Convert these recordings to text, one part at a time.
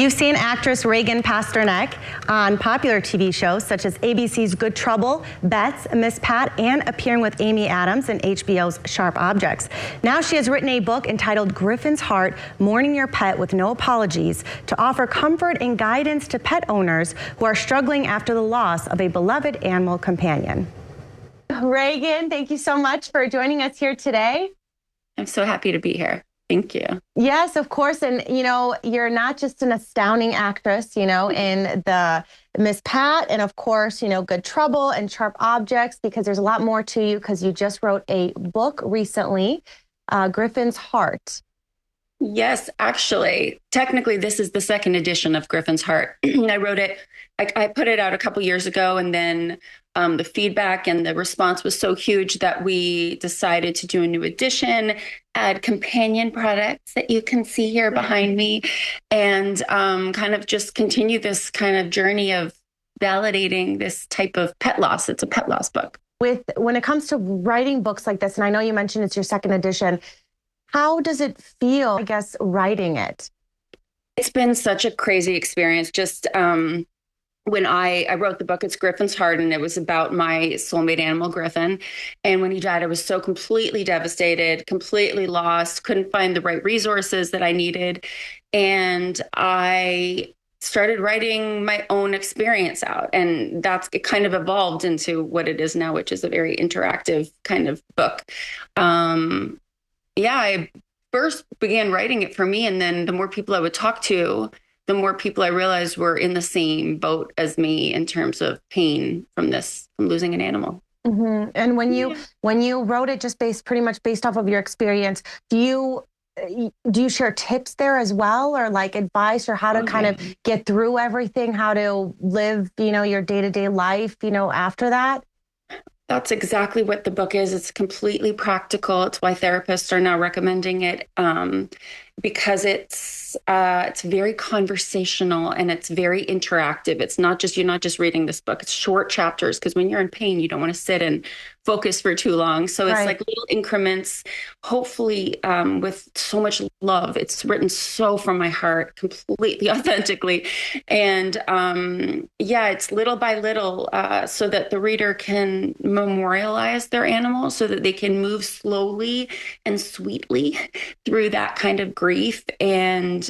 You've seen actress Reagan Pasternak on popular TV shows such as ABC's Good Trouble, Bets, Miss Pat, and appearing with Amy Adams in HBO's Sharp Objects. Now she has written a book entitled Griffin's Heart, Mourning Your Pet with No Apologies, to offer comfort and guidance to pet owners who are struggling after the loss of a beloved animal companion. Reagan, thank you so much for joining us here today. I'm so happy to be here. Thank you. Yes, of course. And, you're not just an astounding actress, in the Miss Pat and, of course, Good Trouble and Sharp Objects, because there's a lot more to you because you just wrote a book recently, Griffin's Heart. Yes, actually, technically, this is the second edition of Griffin's Heart. I wrote it, I put it out a couple years ago, and then the feedback and the response was so huge that we decided to do a new edition, add companion products that you can see here behind me, and kind of just continue this kind of journey of validating this type of pet loss. It's a pet loss book. When it comes to writing books like this, and I know you mentioned it's your second edition, how does it feel, I guess, writing it? It's been such a crazy experience. Just when I wrote the book, it's Griffin's Heart, and it was about my soulmate animal, Griffin. And when he died, I was so completely devastated, completely lost, couldn't find the right resources that I needed. And I started writing my own experience out. And it kind of evolved into what it is now, which is a very interactive kind of book. I first began writing it for me, and then the more people I would talk to, the more people I realized were in the same boat as me in terms of pain from losing an animal. Mm-hmm. And when you wrote it, just pretty much based off of your experience, do you share tips there as well, or like advice, or how to kind of get through everything, how to live, your day-to-day life, after that? That's exactly what the book is. It's completely practical. It's why therapists are now recommending it, because it's very conversational and it's very interactive. It's not just, you're not just reading this book. It's short chapters, because when you're in pain, you don't want to sit and focus for too long. So it's like little increments, hopefully with so much love. It's written so from my heart, completely authentically. And it's little by little, so that the reader can memorialize their animal, so that they can move slowly and sweetly through that kind of grief. And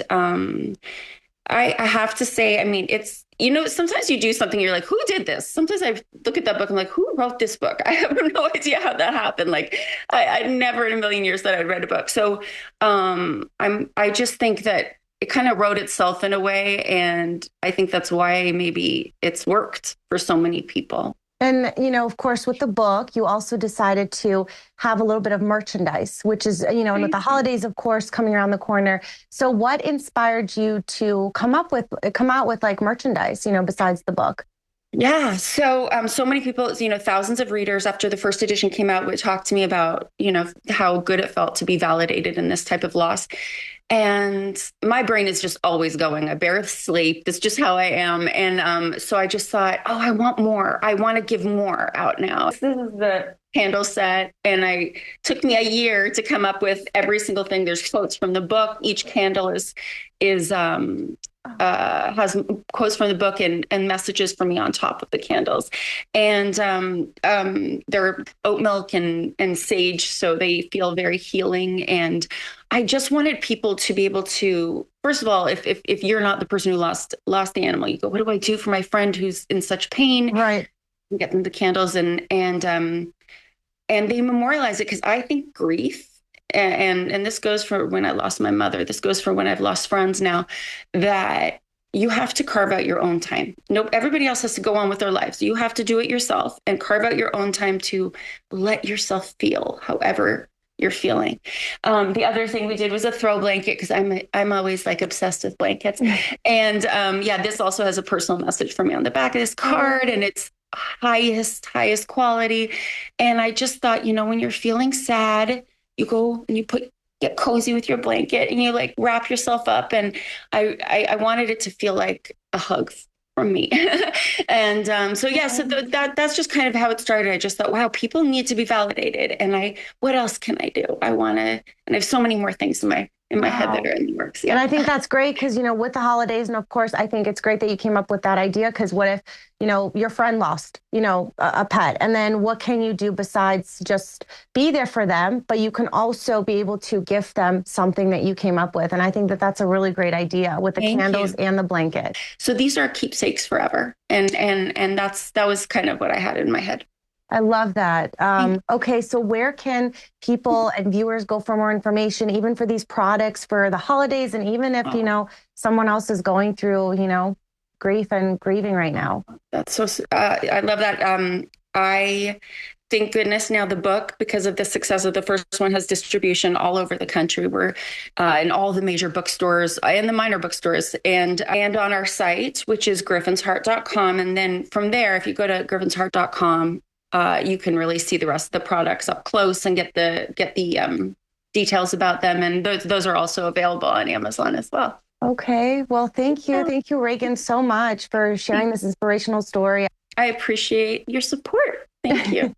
I have to say, I mean, it's, sometimes you do something, you're like, who did this? Sometimes I look at that book, I'm like, who wrote this book? I have no idea how that happened. Like, I never in a million years that I'd read a book. So I just think that it kind of wrote itself in a way. And I think that's why maybe it's worked for so many people. And, of course, with the book, you also decided to have a little bit of merchandise, which is, and with the holidays, of course, coming around the corner. So what inspired you to come out with like merchandise, besides the book? Yeah. So many people, thousands of readers after the first edition came out would talk to me about, how good it felt to be validated in this type of loss. And my brain is just always going. I barely sleep. That's just how I am. And so I just thought, I want more. I want to give more out now. This is the candle set. And it took me a year to come up with every single thing. There's quotes from the book. Each candle has quotes from the book and messages from me on top of the candles. And they're oat milk and sage, so they feel very healing. And I just wanted people to be able to, first of all, if you're not the person who lost the animal, you go, what do I do for my friend who's in such pain? Right. You get them the candles and they memorialize it, because I think grief, and this goes for when I lost my mother, this goes for when I've lost friends now, that you have to carve out your own time. Nope, everybody else has to go on with their lives. You have to do it yourself and carve out your own time to let yourself feel however you're feeling. The other thing we did was a throw blanket, because I'm always like obsessed with blankets. And this also has a personal message for me on the back of this card, and it's highest quality. And I just thought, when you're feeling sad, you go and you get cozy with your blanket and you like wrap yourself up. And I wanted it to feel like a hug from me. And so that's just kind of how it started. I just thought, wow, people need to be validated. And what else can I do? And I have so many more things in my in my head that are in the works. Yeah. And I think that's great because, with the holidays, and of course, I think it's great that you came up with that idea because what if, your friend lost, a pet, and then what can you do besides just be there for them, but you can also be able to gift them something that you came up with. And I think that that's a really great idea with the candles and the blanket. So these are keepsakes forever. And that was kind of what I had in my head. I love that. Okay, so where can people and viewers go for more information, even for these products for the holidays, and even if, someone else is going through, grief and grieving right now? That's so, I love that. I thank goodness now the book, because of the success of the first one, has distribution all over the country. We're in all the major bookstores and the minor bookstores and on our site, which is griffinsheart.com. And then from there, if you go to griffinsheart.com, you can really see the rest of the products up close and get the details about them. And those are also available on Amazon as well. Okay. Well, thank you. Thank you, Reagan, so much for sharing this inspirational story. I appreciate your support. Thank you.